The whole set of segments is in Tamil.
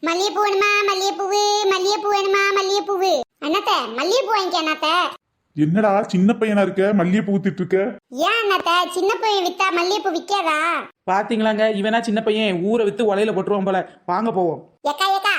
மல்லிகைப்பூ வேணுமா? மல்லிகைப்பூவு, மல்லிகைப்பூ வேணுமா? மல்லிகைப்பூவு. அண்ணாத்த மல்லிகைப்பூ வாங்கிக்க அண்ணாத்த. என்னடா சின்ன பையனா இருக்க மல்லிகைப்பூ ஊத்திட்டு இருக்க? ஏன் அண்ணாத்த, சின்ன பையன் வித்தா மல்லிகைப்பூ விக்காதா? பாத்தீங்களாங்க, இவனா சின்ன பையன் ஊரை வித்து உலையில போட்டுருவான் போல. வாங்க போவோம். ஏக்கா ஏக்கா,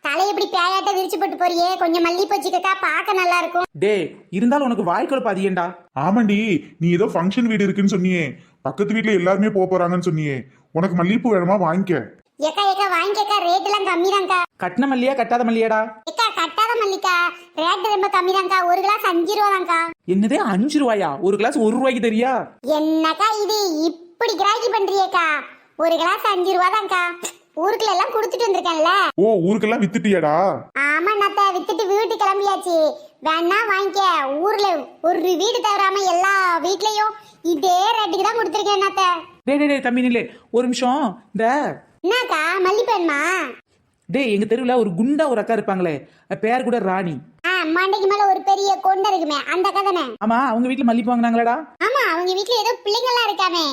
தலை இப்படி பேயாட்ட விரிச்சு போட்டு போறியே, கொஞ்சம் மல்லிகைப்பூ வச்சுக்கக்கா, பார்க்க நல்லா இருக்கும். டே, இருந்தாலும் உனக்கு வாய்க்குழப்ப அதிகண்டா. ஆமாண்டி, நீ ஏதோ ஃபங்க்ஷன் வீடு இருக்குன்னு சொன்னியே, பக்கத்து வீட்டுல எல்லாருமே போறாங்கன்னு சொன்னியே, உனக்கு மல்லிகைப்பூ வேணுமா? வாங்கிக்க. ஏக்கா ஏக்கா வாங்கிக்கக்கா, ரேட் எல்லாம் கம்மி தான்க்கா. கட்டின மல்லியா கட்டாத மல்லியாடா? ஏக்கா கட்டாத மல்லிக்கா, ரேட் ரொம்ப கம்மி தான்க்கா. ஒரு கிளாஸ் 5 ரூபா தான்க்கா. என்னதே 5 ரூபாயா? ஒரு கிளாஸ் 1 ரூபாய்க்கு தெரியா? என்னக்கா இது இப்படி கிராக்கி பண்றியேக்கா? ஒரு கிளாஸ் 5 ரூபா தான்க்கா. ஊருக்குள்ள எல்லாம் குடுத்துட்டு வந்திருக்கேன்ல. ஓ, ஊருக்கெல்லாம் வித்துட்டியாடா? ஆமா அண்ணாத்த, வித்துட்டு வீட்டு கிளம்பியாச்சு. வேணா வாங்கிக்க. ஊர்ல ஒரு வீடு தவறாம எல்லா வீட்லயும் இதே ரேட்டுக்கு தான் கொடுத்துருக்கேன் அண்ணாத்த. டே தம்பி நில்லே ஒரு நிமிஷம். இந்த என்னக்கா மல்லிப்பேன்மா? டேய், எங்க தெருவில் ஒரு குண்டா ஒரு அக்கா இருப்பாங்களே, பேர் கூட ராணி. மண்டைக்கு மேல ஒரு பெரிய கொண்டை இருக்குமே, அந்த அக்கா தானே? ஆமா, அவங்க வீட்டுல மல்லிப்பூ வாங்கினாங்களாடா? ஆமா, அவங்க வீட்டுல ஏதோ பிள்ளைங்க எல்லாம் இருக்காமே.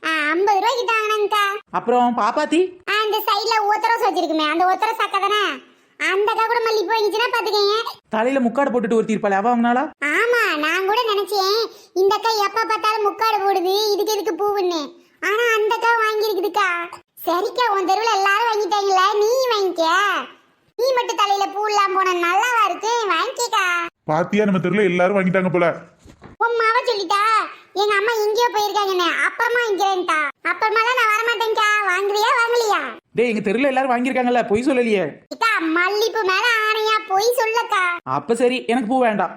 50 ரூபாய்க்கு தாங்கனாங்கக்கா. அப்புறம் பாப்பாத்தி அந்த சைடுல ஒத்தரோஸ் வச்சிருக்குமே, அந்த ஒத்தரோஸ் அக்கா தானே? அந்த அக்கா கூட மல்லிப்பூ வாங்கிச்சுன்னா பாத்துக்கங்க. தலையில முக்காடு போட்டுட்டு ஒருத்தி இருப்பாளே, அவ வாங்கினாளா? ஆமா, நான் கூட நினைச்சேன் இந்த அக்கா எப்ப பார்த்தாலும் முக்காடு போடுது, இதுக்கு எதுக்கு பூவுன்னு. ஆனா அந்த அக்கா வாங்கி இருக்குதுக்கா. சரிக்கா, உன் தெருவில் எல்லாரும் வாங்கிட்டாங்களா, நீ வாங்கிக்க. நீ மட்டும் தலையில பூ இல்லாம போன நல்லாவா இருக்கு? வாங்கிக்கா. பாத்தியா, நம்ம தெருல எல்லாரும் வாங்கிட்டாங்க போல. உன் மாவ சொல்லிட்டா எங்க அம்மா எங்கேயோ போயிருக்காங்கன்னு, அப்புறமா இங்கிறேன்ட்டா. அப்புறமா தான் நான் வரமாட்டேன்க்கா. வாங்குறியா வாங்கலையா? டேய், எங்க தெருல எல்லாரும் வாங்கியிருக்காங்கல்ல, பொய் சொல்லலையே. அக்கா, மல்லிப்பூ மேல ஆணையா பொய் சொல்லக்கா. அப்ப சரி, எனக்கு பூ வேண்டாம்.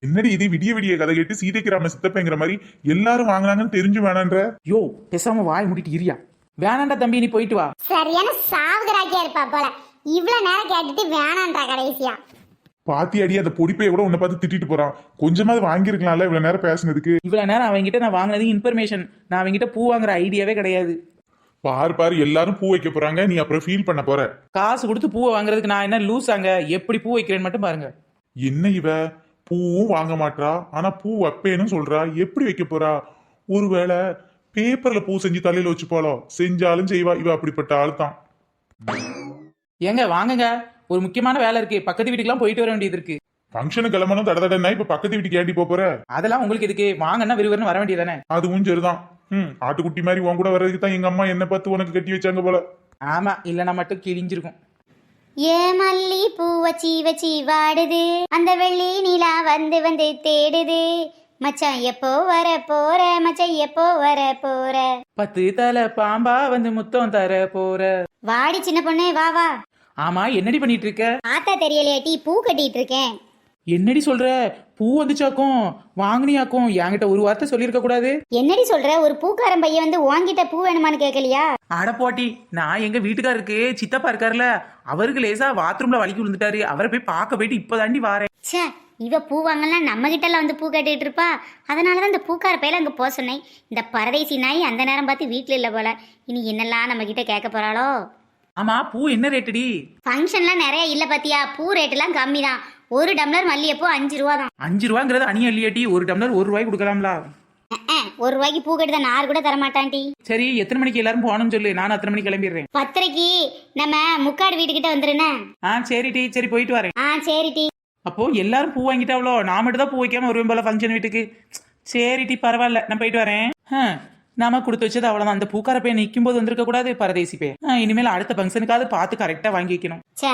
என்னடி இது விடிய விடிய கதை கேட்டு சீதைக்கிராம சித்தப்பங்கிற மாதிரி எல்லாரும் வாங்கினாங்கன்னு தெரிஞ்சு வேணான்ற? யோ, பேசாம வாய் மூடிட்டு இரியா. வேணாண்டா தம்பி, நீ போயிட்டு வா. சரியான சாவுகராக்கியா இருப்பா போல. இவ்வளவு நேரம் கேட்டுட்டு வேணான்றா கடைசியா. பாத்தி அடி, அந்த பொடிப்பைய கூட உன்னை பார்த்து திட்டிட்டு போறான். கொஞ்சமாவது வாங்கிருக்கலாம்ல இவ்வளவு நேரம் பேசுனதுக்கு. இவ்வளவு நேரம் அவங்கிட்ட நான் வாங்கினது இன்ஃபர்மேஷன். நான் அவங்கிட்ட பூ வாங்குற ஐடியாவே கிடையாது. பாரு எல்லாரும் பூ வைக்க போறாங்க, நீ அப்புறம் ஃபீல் பண்ண போற. காசு கொடுத்து பூவை வாங்குறதுக்கு நான் என்ன லூசாங்க? எப்படி பூ வைக்கிறேன்னு மட்டும் பாருங்க. என்ன இவ பூவும் வாங்க மாட்றா, ஆனா பூ வைப்பேன்னு சொல்றா. எப்படி வைக்க போறா? ஒருவேளை பேப்பர்ல பூ செஞ்சு தலையில வச்சு போலோ. செஞ்சாலும் செய்வா இவ, அப்படிப்பட்ட ஆள் தான். ஏங்க வாங்குங்க, ஒரு முக்கியமான வேலை இருக்கு. பக்கத்து வீட்டுக்குலாம் போயிட்டு வர வேண்டியது இருக்கு. ஃபங்க்ஷனு கிளம்பணும் தடதடன்னா இப்ப பக்கத்து வீட்டுக்கு ஏண்டி போற? அதெல்லாம் உங்களுக்கு எதுக்கு? வாங்கன்னா விறுவிறுன்னு வர வேண்டியதானே. அதுவும் சரிதான். ஆட்டுக்குட்டி மாதிரி உன் கூட வர்றதுக்கு தான் எங்க அம்மா என்ன பார்த்து உனக்கு கட்டி வச்சாங்க போல. ஆமா, இல்லைன்னா மட்டும் கிழிஞ்சிருக்கும். ஏ மல்லி பூ வச்சி வச்சி வாடுது, அந்த வெள்ளி நிலா வந்து வந்து தேடுது. மச்சான் எப்போ வர போற, மச்சான் எப்போ வர போற. 10 தலை பாம்பா வந்து முத்தம் தர போற. வாடி சின்ன பொண்ணு, வா வா. ஆமா, என்னடி பண்ணிட்டு இருக்க? ஆத்தா தெரியலையா டீ, பூ கட்டிட்டு இருக்கேன். என்னடி சொல்ற? பூ வந்துச்சாக்கும், வாங்கினியாக்கும். என்கிட்ட ஒரு வார்த்தை சொல்லியிருக்க கூடாது. என்னடி சொல்ற? ஒரு பூக்காரன் பையன் வந்து உன்கிட்ட பூ வேணுமான்னு கேட்கலையா? அட போட்டி, நான் எங்க வீட்டுக்காருக்கு சித்தப்பா இருக்காருல, அவருக்கு லேசா பாத்ரூம்ல வலிக்கு விழுந்துட்டாரு. அவரை போய் பார்க்க போயிட்டு இப்பதாண்டி வாரேன். ச்சே, இவ பூ வாங்கலாம் நம்ம கிட்ட எல்லாம் வந்து பூ கட்டிட்டு இருப்பா. அதனாலதான் இந்த பூக்கார பையில அங்க போக சொன்னேன். இந்த பரதேசி நாய் அந்த நேரம் பார்த்து வீட்டுல இல்ல போல. இனி என்னெல்லாம் நம்ம கிட்ட கேட்க போறாளோ? ஆமா, பூ என்ன ரேட்டுடி? ஃபங்க்ஷன்லாம் நிறைய இல்ல பாத்தியா, பூ ரேட் எல்லாம் கம்மி தான். ஒரு டம்ளர் மல்லிகைப்பூ 5 ரூபா தான். 5 ரூபாங்கிறது அணி அள்ளியாட்டி, ஒரு டம்ளர் 1 ரூபாய்க்கு கொடுக்கலாம்ல? 1 ரூபாய்க்கு பூ கட்டி தான் நார் கூட தரமாட்டான்டி. சரி, எத்தனை மணிக்கு எல்லாரும் போகணும்னு சொல்லு, நான் அத்தனை மணிக்கு கிளம்பிடுறேன். 10:30க்கு நம்ம முக்காடு வீட்டுக்கிட்ட வந்துருனே. சரி டி, சரி போயிட்டு வரேன். சரி டி. அப்போ எல்லாரும் பூ வாங்கிட்டாவளோ? நான் மட்டும் தான் பூ வைக்காம வருவேன் போல ஃபங்க்ஷன் வீட்டுக்கு. சரி டி, பரவாயில்ல, நான் போயிட்டு வரேன். நாம கொடுத்து வச்சது அவ்வளவுதான். அந்த பூக்கார பையன் நிற்கும் போது வந்திருக்க கூடாது, பரதேசி பே. இனிமேல் அடுத்த ஃபங்க்ஷனுக்காவது பார்த்து கரெக்டா வாங்கி வைக்கணும். சே,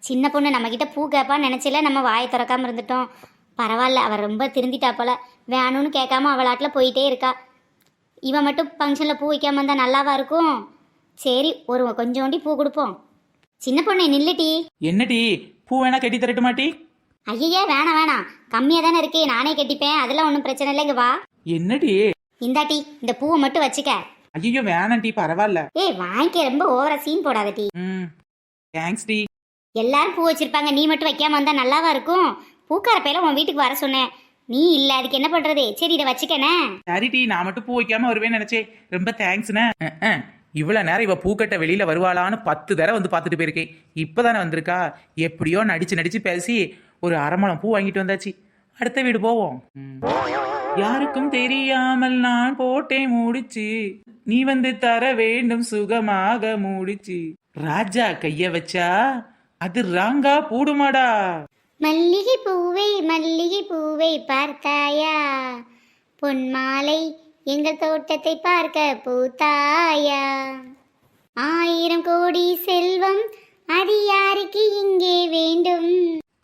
சின்ன பொண்ணு நம்ம கிட்ட பூ கேட்பான்னு நினைச்சல, நம்ம வாயை திறக்காம இருந்துட்டோம். பரவாயில்ல, அவள் ரொம்ப திருந்திட்டா போல. வேணும்னு கேட்காம அவளாட்டில் போயிட்டே இருக்கா. இவன் மட்டும் ஃபங்க்ஷனில் பூ வைக்காம இருந்தா நல்லாவா இருக்கும்? சரி, ஒரு கொஞ்சோண்டி பூ கொடுப்போம். சின்ன பொண்ணு நில்லுட்டி. என்னடி, பூ வேணா கட்டி தரட்டு மாட்டி? ஐயே, வேணாம் வேணாம், கம்மியாக தானே இருக்கு, நானே கட்டிப்பேன். அதெல்லாம் ஒன்றும் பிரச்சனை இல்லைங்க, வா. என்னடி? இந்தாட்டி, இந்த பூவை மட்டும் வச்சுக்க. ஐயோ வேணாம் டி, பரவாயில்ல. ஏய் வாங்கிக்க, ரொம்ப ஓவரா சீன் போடாத டி. Thanks D. எல்லாரும் பூ வச்சிருப்பாங்க, நீ மட்டும் வைக்காம வந்தா நல்லாவா இருக்கும்? பூக்கார பையில உன் வீட்டுக்கு வர சொன்னேன், நீ இல்ல, அதுக்கு என்ன பண்றது? சரி, இதை வச்சுக்கனே. சரி டி, நான் மட்டும் பூ வைக்காம வருவேன்னு நினைச்சேன். ரொம்ப தேங்க்ஸ்ண்ணே. இவ்வளவு நேரம் இவ பூக்கட்ட வெளியில வருவாளான்னு 10 தடவை வந்து பார்த்துட்டு போயிருக்கேன். இப்பதானே வந்திருக்கா. எப்படியோ நடிச்சு நடிச்சு பேசி ஒரு அரைமளம் பூ வாங்கிட்டு வந்தாச்சு. அடுத்த வீடு போவோம். யாருக்கும் தெரியாமல் நான் போட்டேன் மூடிச்சு, நீ வந்து தர வேண்டும் சுகமாக மூடிச்சு. ராஜா கைய வச்சா அது ராங்கா பூடுமாடா. மல்லிகை பூவை பார்த்தாயா, பொன் மாலை எங்கள் தோட்டத்தை பார்க்க பூத்தாயா, 1000 கோடி செல்வம் அது யாருக்கு இங்கே வேண்டும்,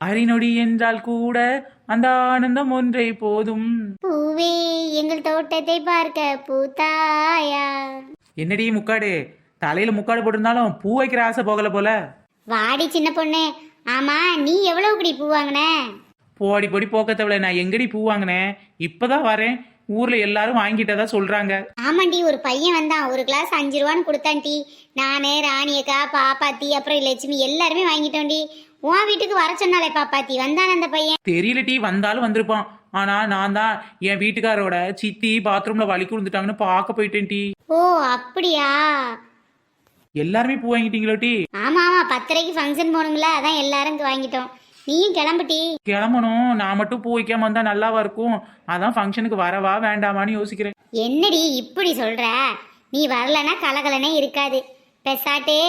அரிநொடி என்றால் கூட அந்த ஆனந்தம் ஒன்றே போதும். பூவே எங்கள் தோட்டத்தை பார்க்க பூத்தாயா. என்னடி முக்காடு, தலையில முக்காடு போட்டிருந்தாலும் பூ வைக்கிற ஆசை போகல போல. வாடி சின்ன பொண்ணு, ஆமா நீ எவ்வளவு இப்படி பூ வாங்கின? போடி போடி போக்கத்தவளை, நான் எங்கடி பூ வாங்கினேன், இப்பதான் வரேன். ஊர்ல எல்லாரும் வாங்கிட்டதா சொல்றாங்க. ஆமாண்டி, ஒரு பையன் வந்தான், ஒரு கிளாஸ் 5 ரூபான்னு கொடுத்தான்டி. நானு, ராணியக்கா, பாப்பாத்தி, அப்புறம் லட்சுமி எல்லாருமே வாங்கிட்டோண்டி. உன் வீட்டுக்கு வர சொன்னாலே பாப்பாத்தி, வந்தான் அந்த பையன். தெரியல டீ, வந்தாலும் வந்திருப்பான். ஆனா நான் தான் என் வீட்டுக்காரோட சித்தி பாத்ரூம்ல வலிக்கு விழுந்துட்டாங்கன்னு பார்க்க போயிட்டேன் டீ. ஓ அப்படியா? எல்லாருமே பூ வாங்கிட்டீங்களோ டீ? ஆமா ஆமா, 10:30க்கு ஃபங்க்ஷன் போகணுங்களா, அதான் எல்லாரும் இங்க வாங்கிட்டோம். நீயும் கிளம்புட்டி. கிளம்பணும். நான் மட்டும் பூ வைக்காம வந்தா நல்லாவா இருக்கும்? அதான் ஃபங்க்ஷனுக்கு வரவா வேண்டாமான்னு யோசிக்கிறேன். என்னடி இப்படி சொல்ற? நீ வரலன்னா கலகலனே இருக்காது. பெசாட்டே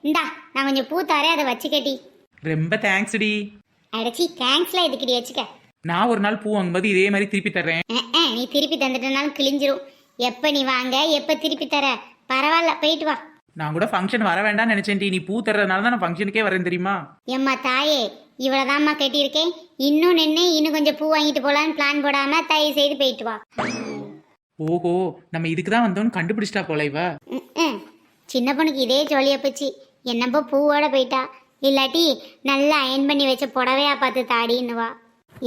இந்தா, நான் கொஞ்சம் பூ தாரேன், அதை வச்சுக்கட்டி. ரொம்ப தேங்க்ஸ் டி. அடச்சி, தேங்க்ஸ்லாம் எதுக்கடி வச்சுக்க. நான் ஒரு நாள் பூ வாங்கும்போது இதே மாதிரி திருப்பி தர்றேன். நீ திருப்பி தந்துட்டனாலும் கிழிஞ்சிரும். எப்ப நீ வாங்க, எப்ப திருப்பி தர? பரவாயில்ல, போயிட்டு வா. நான் கூட ஃபங்க்ஷன் வர வேண்டாம்னு நினைச்சேன் டி. நீ பூ தர்றதுனால தான் நான் ஃபங்க்ஷனுக்கே வரேன் தெரியுமா? எம்மா தாயே, இவ்வளவுதாம்மா கட்டியிருக்கேன். இன்னும் நின்று இன்னும் கொஞ்சம் பூ வாங்கிட்டு போலான்னு பிளான் போடாம தயவு செய்து போயிட்டு வா. ஓஹோ, நம்ம இதுக்கு தான் வந்தோம்னு கண்டுபிடிச்சிட்டா போல இவ. சின்ன பொண்ணுக்கு இதே ஜோலியா போச்சு. என்னப்போ பூவோட போயிட்டா. இல்லாட்டி நல்லா அயன் பண்ணி வச்ச புடவையா பார்த்து தாடின்னுவா.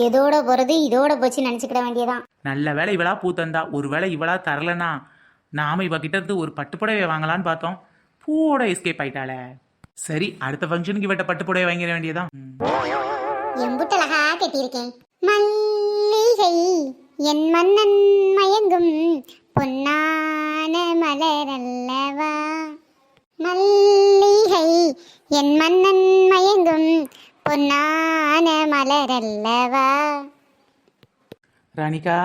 எதோட போறது இதோட போச்சு நினைச்சுக்கிட வேண்டியதான். நல்ல வேளை இவளா பூ தந்தா. ஒரு வேளை இவளா தரலனா நாம இவ கிட்ட இருந்து ஒரு பட்டு புடவை வாங்கலான்னு பார்த்தோம். பூவோட எஸ்கேப் ஆயிட்டாளே. சரி, அடுத்த ஃபங்க்ஷனுக்கு இவட்ட பட்டு புடவை வாங்கிட வேண்டியதான். எம்புட்டழகா கட்டியிருக்கேன். மல்லிகை என் மன்னன் மயங்கும் பொன்னான மலரல்லவா, மல்லிகை என் மன்னன் மயங்கும் பொன்னான மலரல்லவா. ராணிகா,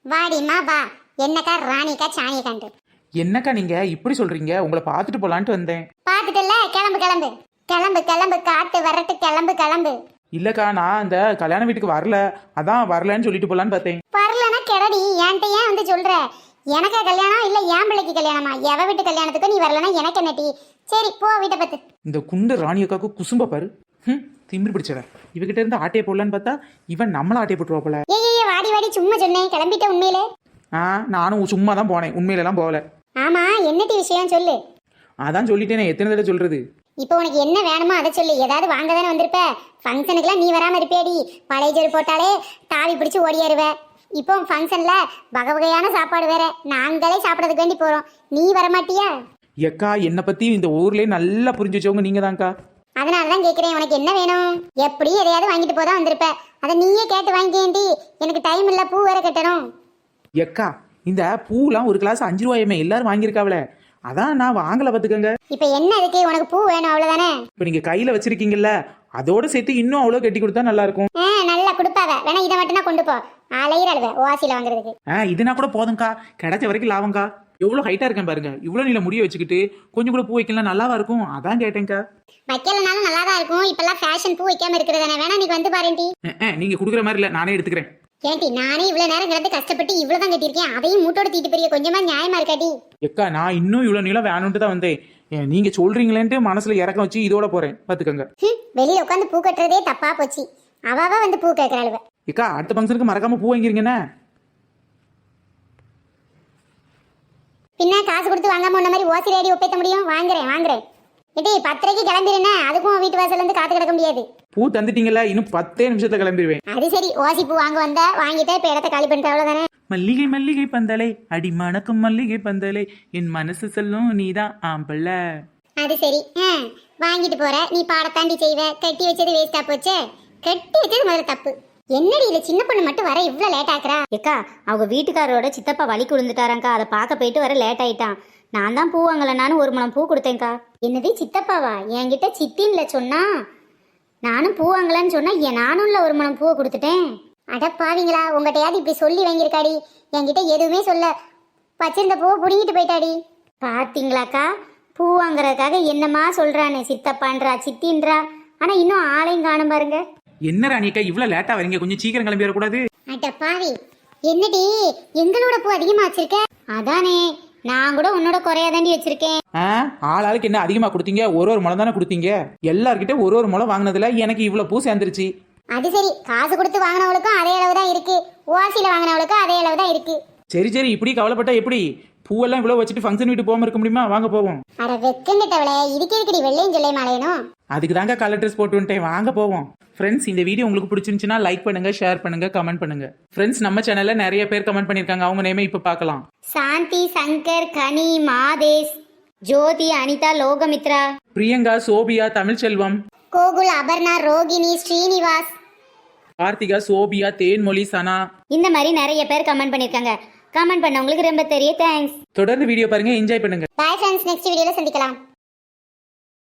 வாடிமா வா. என்னக்கா ராணிக்கா சாணியக்காண்டு? என்னக்கா நீங்க இப்படி சொல்றீங்க? உங்களை பார்த்துட்டு போலான்ட்டு வந்தேன். பார்த்துட்டல, கிளம்பு கிளம்பு கிளம்பு கிளம்பு, காட்டு வரட்டு, கிளம்பு கிளம்பு. இல்லக்கா, நான் அந்த கல்யாண வீட்டுக்கு வரல, அதான் வரலன்னு சொல்லிட்டு போலான்னு பார்த்தேன். வரலன்னா கிளடி, என்கிட்ட ஏன் வந்து சொல்ற? எனக்கா கல்யாணம் இல்ல என் பிள்ளைக்கு கல்யாணமா? எவ வீட்டு கல்யாணத்துக்கு நீ வரலன்னா எனக்கு என்னட்டி? சரி போ, வீட்டை பத்து. இந்த குண்டு ராணியக்காக்கு குசும்ப பாரு. திமிரு பிடிச்சவ. இவகிட்ட இருந்து ஆட்டையை போடலான்னு பார்த்தா இவன் நம்மள ஆட்டையை போட்டுருவா போல. ஏய் வாடி வாடி, சும்மா சொன்னேன், கிளம்பிட்ட உண்மையிலே. நானும் சும்மா தான் போனேன், உண்மையில எல்லாம் போகல. ஆமா, என்னட்டி விஷயம் சொல்லு. அதான் சொல்லிட்டேனே, எத்தனை தடவை சொல்றது? இப்போ உனக்கு என்ன வேணுமோ அதை சொல்லு. ஏதாவது வாங்க தானே வந்திருப்ப. ஃபங்க்ஷனுக்குலாம் நீ வராம இருப்பேடி. பழைய ஜோறு போட்டாலே தாவி பிடிச்சி ஓடியாருவ. இப்போ ஃபங்க்ஷன்ல வகை வகையான சாப்பாடு வேற, நாங்களே சாப்பிடறதுக்கு வேண்டி போறோம். நீ வரமாட்டியா? எக்கா, என்னை பத்தி இந்த ஊர்லயே நல்லா புரிஞ்சு வச்சவங்க நீங்க தான்க்கா. அதனாலதான் கேக்குறேன், உனக்கு என்ன வேணும்? எப்படி எதையாவது வாங்கிட்டு போதான் வந்திருப்ப. அதை நீயே கேட்டு வாங்கிக்கேண்டி. எனக்கு டைம் இல்ல, பூ வேற கட்டணும். எக்கா, இந்த பூலாம் ஒரு கிளாஸ் 5 ரூபாயுமே எல்லாரும் வாங்கியிருக்காவல, அதான் நான் வாங்கல பாத்துக்கங்க. இப்ப என்ன அதுக்கு? உனக்கு பூ வேணும் அவ்வளவுதானே? இப்ப நீங்க கையில வச்சிருக்கீங்கல்ல, அதோட சேர்த்து இன்னும் அவ்வளவு கட்டி கொடுத்தா நல்லா இருக்கும். நல்லா கொடுப்பாவ. வேணா இதை மட்டும் கொண்டு போ. அலையிறாளுவ ஓசில வாங்குறதுக்கு. இதுனா கூட போதும்க்கா, கிடைச்ச வரைக்கும் லாபம்க்கா. எவ்வளவு ஹைட்டா இருக்கேன் பாருங்க. இவ்வளவு நீல முடிய வச்சுக்கிட்டு கொஞ்சம் கூட பூ வைக்கலாம், நல்லாவா இருக்கும்? அதான் கேட்டேன்க்கா. வைக்கலனாலும் நல்லா தான் இருக்கும். இப்பெல்லாம் ஃபேஷன் பூ வைக்காம இருக்கிறதானே. வேணா நீ வந்து பாருண்டி. நீங்க குடுக்குற மாதிரி இல்ல, நானே எடுத்துக்கிறேன். ஏன்டி, நானே இவ்வளவு நேரம் கிடந்து கஷ்டப்பட்டு இவ்வளவுதான் கட்டியிருக்கேன். அதையும் மூட்டோட தீட்டு பெரிய கொஞ்சமா நியாயமா இருக்காடி? எக்கா, நான் இன்னும் இவ்வளவு நீளம் வேணும்ட்டு தான் வந்தேன். நீங்க சொல்றீங்களேன்ட்டு மனசுல இறக்கம் வச்சு இதோட போறேன் பாத்துக்கங்க. வெளியில உட்காந்து பூ கட்டுறதே தப்பா போச்சு. அவாவா வந்து பூ கேட்கறாளுவ. எக்கா, அடுத்த ஃபங்க்ஷனுக்கு மறக்காம பூ வாங்கிருங்கண்ணே. பின்ன காசு கொடுத்து வாங்காம உன்ன மாதிரி ஓசி ரேடி ஒப்பேத்த முடியும்? வாங்குறேன். ஏடி 10:30க்கு கிளம்பிடுனே, அதுக்கும் வீட்டு வாசல்ல இருந்து காத்து கிடக்க முடியாது. பூ தந்துட்டீங்களா? இன்னும் 10 நிமிஷத்துல கிளம்பிடுவேன். அது சரி, ஓசி பூ வாங்க வந்தா வாங்கிட்டே இப்ப இடத்த காலி பண்ணிட்டு அவ்வளவுதானே. மல்லிகை மல்லிகை பந்தலை, அடி மணக்கும் மல்லிகை பந்தலை, என் மனசு சொல்லும் நீதான் ஆம்பள. அது சரி, வாங்கிட்டு போற. நீ பாடத்தாண்டி செய்வ. கட்டி வச்சது வேஸ்டா போச்சே. கட்டி வச்சது முதல்ல தப்பு. என்னடி இது சின்ன பொண்ணு மட்டும் வர இவ்வளவு லேட் ஆக்குறா? ஏக்கா, அவங்க வீட்டுக்காரோட சித்தப்பா வலி விழுந்துட்டாராங்க்கா, அதை பார்க்க போயிட்டு வர லேட் ஆயிட்டான். நான் தான் பூ வாங்கல, நானும் 1 முழம் பூ கொடுத்தேன்க்கா. என்னது சித்தப்பாவா? என்கிட்ட சித்தின்ல சொன்னா. நானும் பூ வாங்கலன்னு சொன்னா நானும் 1 முழம் பூவை கொடுத்துட்டேன். அடப்பாவீங்களா, உங்ககிட்டயாவது இப்படி சொல்லி வாங்கியிருக்காடி. என்கிட்ட எதுவுமே சொல்ல, வச்சிருந்த பூவை புடிங்கிட்டு போயிட்டாடி. பார்த்தீங்களாக்கா, பூ வாங்குறதுக்காக என்னமா சொல்றானே, சித்தப்பான்றா சித்தின்றா. ஆனா இன்னும் ஆளையும் காணும் பாருங்க. என்ன ராணிக்கா இவ்வளவு லேட்டா வரீங்க, கொஞ்சம் சீக்கிரம் கிளம்பி வரக்கூடாது? அட பாவி, என்னடி எங்களோட பூ அதிகமா வச்சிருக்க? அதானே, நான் கூட உன்னோட குறையாதாண்டி வச்சிருக்கேன். ஆளாளுக்கு என்ன அதிகமா கொடுத்தீங்க? ஒரு முளம் தானே கொடுத்தீங்க. எல்லார்கிட்ட ஒரு முளம் வாங்கினதுல எனக்கு இவ்வளவு பூ சேர்ந்துருச்சு. அது சரி, காசு கொடுத்து வாங்கினவளுக்கும் அதே அளவு தான் இருக்கு, ஓசியில வாங்கினவளுக்கும் அதே அளவு தான் இருக்கு. சரி சரி, இப்படி கவலைப்பட்டா எப்படி? பூவெல்லாம் இவ்வளவு வச்சுட்டு ஃபங்க்ஷன் வீட்டு போகாம இருக்க முடியுமா? வாங்க போவோம். அட வெக்கங்கிட்டவளே, இதுக்கு எதுக்குடி வெள்ளையும் சொல்ல மாலையனும்? அதுக்கு தாங்க கலர் ட்ரெஸ் போட்டு வந்துட்டேன். வாங்க போவோம். ஃப்ரெண்ட்ஸ், இந்த வீடியோ உங்களுக்கு பிடிச்சிருந்துச்சுன்னா லைக் பண்ணுங்க, ஷேர் பண்ணுங்க, கமெண்ட் பண்ணுங்க. ஃப்ரெண்ட்ஸ், நம்ம சேனல்ல நிறைய பேர் கமெண்ட் பண்ணிருக்காங்க. அவங்க நேமே இப்ப பார்க்கலாம். சாந்தி, சங்கர், கனி, மாதேஷ், ஜோதி, அனிதா, லோகமித்ரா, பிரியங்கா, சோபியா, தமிழ்ச்செல்வம், கோகுல், அபர்ணா, ரோகிணி, ஸ்ரீனிவாஸ், கார்த்திகா, சோபியா, தேன்மொழி, சனா. இந்த மாதிரி நிறைய பேர் கமெண்ட் பண்ணியிருக்காங்க. கமெண்ட் பண்ணவங்களுக்கு ரொம்ப தெரிய தேங்க்ஸ். தொடர்ந்து வீடியோ பாருங்க, என்ஜாய் பண்ணுங்க. பாய் ஃப்ரெண்ட்ஸ், நெக்ஸ்ட் வீடியோல சந்திக்கலாம்.